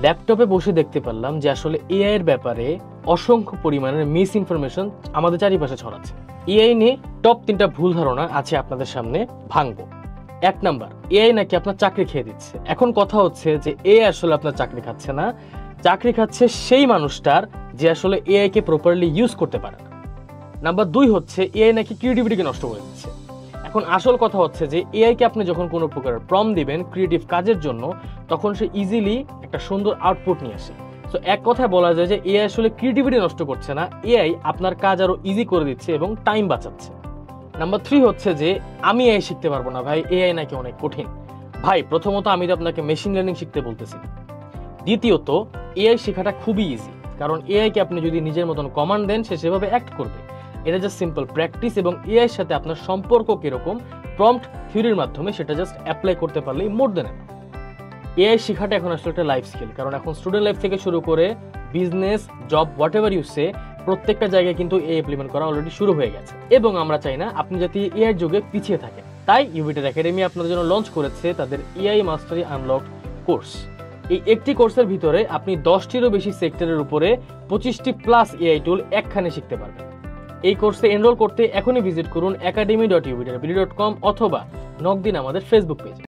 ল্যাপটপে বসে দেখতে পারলাম যে আসলে এআই এর ব্যাপারে অসংখ্য পরিমাণের মিস ইনফরমেশন আমাদের চারিপাশে ছড়াচ্ছে। এআই নিয়ে টপ 3টা ভুল ধারণা আছে আপনাদের সামনে ভাঙবো। 1 নাম্বার, এআই নাকি আপনার চাকরি খেয়ে দিচ্ছে। এখন কথা হচ্ছে যে এআই আসলে আপনার চাকরি খাচ্ছে না, চাকরি খাচ্ছে সেই মানুষটার যে আসলে এআই কে প্রপারলি ইউজ করতে পারে না। নাম্বার 2 হচ্ছে এআই নাকি ক্রিয়েটিভিটিকে নষ্ট করে দিচ্ছে। এখন আসল কথা হচ্ছে যে এআই কে আপনি যখন কোনো প্রকার প্রম্পট দিবেন ক্রিয়েটিভ কাজের জন্য, তখন সে ইজিলি একটা সুন্দর আউটপুট নিয়ে আসে। সো এক কথায় বলা যায় যে এআই আসলে ক্রিয়েটিভিটি নষ্ট করছে না, এআই আপনার কাজ আরো ইজি করে দিচ্ছে এবং টাইম বাঁচাচ্ছে। নাম্বার 3 হচ্ছে যে আমি এআই শিখতে পারবো না ভাই, এআই নাকি অনেক কঠিন। ভাই প্রথমত আমি তো আপনাকে মেশিন লার্নিং শিখতে বলতেছি। দ্বিতীয়ত এআই শেখাটা খুবই ইজি, কারণ এআই কে আপনি যদি নিজের মতন কমান্ড দেন সে সেভাবে অ্যাক্ট করবে। এটা জাস্ট সিম্পল প্র্যাকটিস এবং এআই এর সাথে আপনার সম্পর্ক কিরকম প্রম্পট থিওরির মাধ্যমে সেটা জাস্ট অ্যাপ্লাই করতে পারলেই মোর দেন এনাফ। এআই শেখাটা এখন আসলে একটা লাইফ স্কিল, কারণ এখন স্টুডেন্ট লাইফ থেকে শুরু করে business, job, whatever you say, প্রত্যেকটা জায়গায় কিন্তু এআই ইমপ্লিমেন্ট করা অলরেডি শুরু হয়ে গেছে এবং আমরা চাই না আপনি যাতে এআই যুগে পিছিয়ে থাকেন। তাই ইউবিটার একাডেমি আপনাদের জন্য লঞ্চ করেছে তাদের এআই মাস্টারি আনলকড কোর্স। এই একটি কোর্সের ভিতরে আপনি 10টিরও বেশি সেক্টরের উপরে 25টি প্লাস এআই টুল একখানে শিখতে পারবেন। এই কোর্সে এনরোল করতে এখনই ভিজিট করুন academy.ubitarbili.com অথবা নক দিন আমাদের ফেসবুক পেজে।